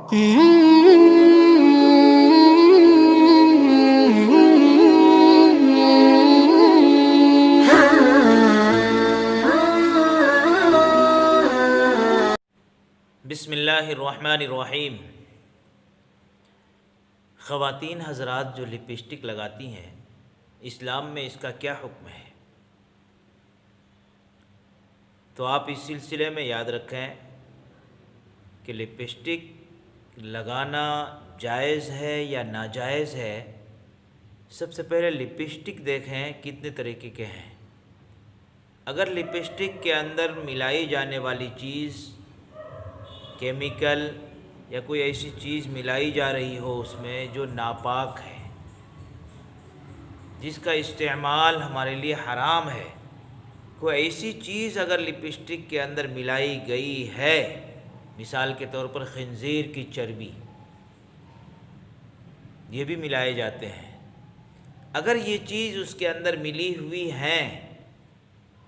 بسم اللہ الرحمن الرحیم۔ خواتین حضرات جو لپسٹک لگاتی ہیں، اسلام میں اس کا کیا حکم ہے؟ تو آپ اس سلسلے میں یاد رکھیں کہ لپسٹک لگانا جائز ہے یا ناجائز ہے۔ سب سے پہلے لپسٹک دیکھیں کتنے طریقے کے ہیں۔ اگر لپسٹک کے اندر ملائی جانے والی چیز کیمیکل یا کوئی ایسی چیز ملائی جا رہی ہو اس میں جو ناپاک ہے، جس کا استعمال ہمارے لیے حرام ہے، کوئی ایسی چیز اگر لپسٹک کے اندر ملائی گئی ہے، مثال کے طور پر خنزیر کی چربی، یہ بھی ملائے جاتے ہیں، اگر یہ چیز اس کے اندر ملی ہوئی ہیں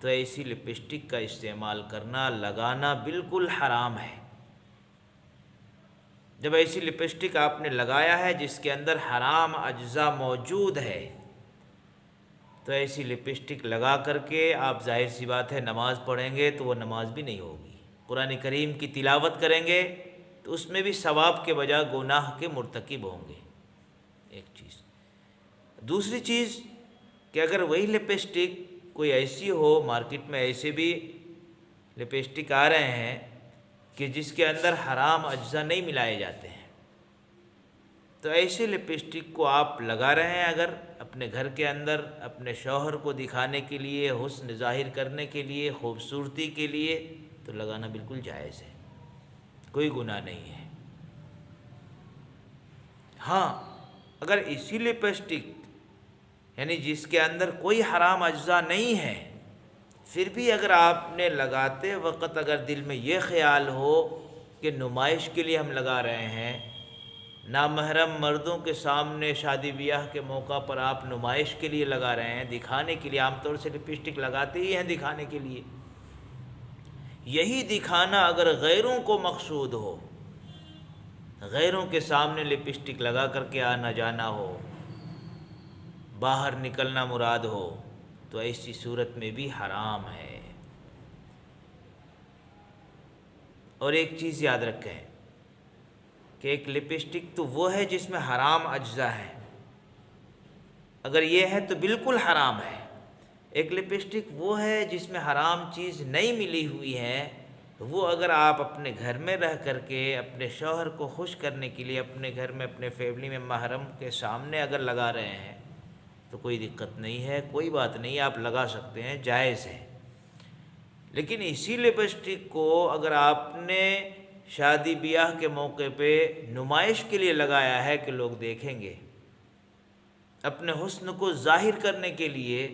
تو ایسی لپسٹک کا استعمال کرنا، لگانا بالکل حرام ہے۔ جب ایسی لپسٹک آپ نے لگایا ہے جس کے اندر حرام اجزاء موجود ہے، تو ایسی لپسٹک لگا کر کے آپ ظاہر سی بات ہے نماز پڑھیں گے تو وہ نماز بھی نہیں ہوگی۔ قرآن کریم کی تلاوت کریں گے تو اس میں بھی ثواب کے بجائے گناہ کے مرتکب ہوں گے۔ ایک چیز۔ دوسری چیز کہ اگر وہی لپسٹک کوئی ایسی ہو، مارکیٹ میں ایسے بھی لپسٹک آ رہے ہیں کہ جس کے اندر حرام اجزاء نہیں ملائے جاتے ہیں، تو ایسے لپسٹک کو آپ لگا رہے ہیں اگر اپنے گھر کے اندر اپنے شوہر کو دکھانے کے لیے، حسن ظاہر کرنے کے لیے، خوبصورتی کے لیے، تو لگانا بالکل جائز ہے، کوئی گناہ نہیں ہے۔ ہاں، اگر اسی لپسٹک یعنی جس کے اندر کوئی حرام اجزاء نہیں ہے، پھر بھی اگر آپ نے لگاتے وقت اگر دل میں یہ خیال ہو کہ نمائش کے لیے ہم لگا رہے ہیں، نامحرم مردوں کے سامنے شادی بیاہ کے موقع پر آپ نمائش کے لیے لگا رہے ہیں، دکھانے کے لیے، عام طور سے لپسٹک لگاتے ہی ہیں دکھانے کے لیے، یہی دکھانا اگر غیروں کو مقصود ہو، غیروں کے سامنے لپسٹک لگا کر کے آنا جانا ہو، باہر نکلنا مراد ہو، تو ایسی صورت میں بھی حرام ہے۔ اور ایک چیز یاد رکھیں کہ ایک لپسٹک تو وہ ہے جس میں حرام اجزاء ہے، اگر یہ ہے تو بالکل حرام ہے۔ ایک لپسٹک وہ ہے جس میں حرام چیز نہیں ملی ہوئی ہے، وہ اگر آپ اپنے گھر میں رہ کر کے اپنے شوہر کو خوش کرنے کے لیے اپنے گھر میں اپنے فیملی میں محرم کے سامنے اگر لگا رہے ہیں تو کوئی دقت نہیں ہے، کوئی بات نہیں، آپ لگا سکتے ہیں، جائز ہے۔ لیکن اسی لپسٹک کو اگر آپ نے شادی بیاہ کے موقع پہ نمائش کے لیے لگایا ہے کہ لوگ دیکھیں گے، اپنے حسن کو ظاہر کرنے کے لیے،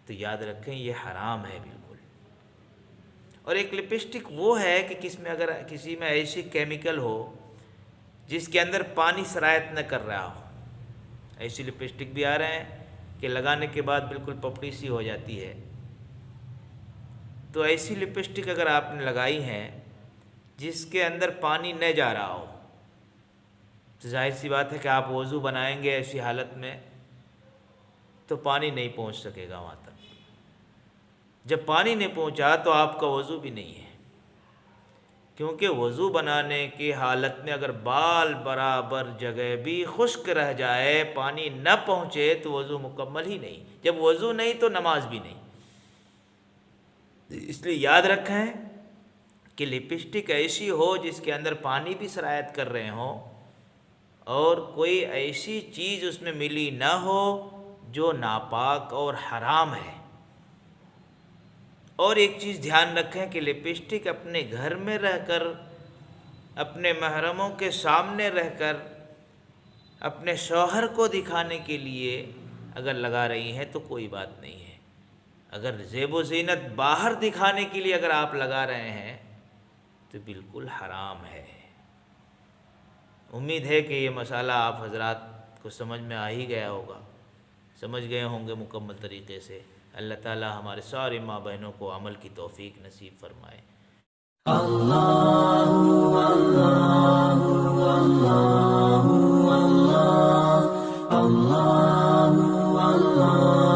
تو یاد رکھیں یہ حرام ہے بالکل۔ اور ایک لپسٹک وہ ہے کہ اگر کسی میں ایسی کیمیکل ہو جس کے اندر پانی سرایت نہ کر رہا ہو، ایسی لپسٹک بھی آ رہے ہیں کہ لگانے کے بعد بالکل پپڑی سی ہو جاتی ہے، تو ایسی لپسٹک اگر آپ نے لگائی ہیں جس کے اندر پانی نہ جا رہا ہو، تو ظاہر سی بات ہے کہ آپ وضو بنائیں گے ایسی حالت میں تو پانی نہیں پہنچ سکے گا وہاں تک۔ جب پانی نہیں پہنچا تو آپ کا وضو بھی نہیں ہے، کیونکہ وضو بنانے کی حالت میں اگر بال برابر جگہ بھی خشک رہ جائے، پانی نہ پہنچے تو وضو مکمل ہی نہیں۔ جب وضو نہیں تو نماز بھی نہیں۔ اس لیے یاد رکھیں کہ لپسٹک ایسی ہو جس کے اندر پانی بھی سرایت کر رہے ہوں اور کوئی ایسی چیز اس میں ملی نہ ہو جو ناپاک اور حرام ہے۔ اور ایک چیز دھیان رکھیں کہ لپسٹک اپنے گھر میں رہ کر، اپنے محرموں کے سامنے رہ کر، اپنے شوہر کو دکھانے کے لیے اگر لگا رہی ہیں تو کوئی بات نہیں ہے۔ اگر زیب و زینت باہر دکھانے کے لیے اگر آپ لگا رہے ہیں تو بالکل حرام ہے۔ امید ہے کہ یہ مسئلہ آپ حضرات کو سمجھ میں آ ہی گیا ہوگا، سمجھ گئے ہوں گے مکمل طریقے سے۔ اللہ تعالی ہمارے سارے ماں بہنوں کو عمل کی توفیق نصیب فرمائے۔ اللہ اللہ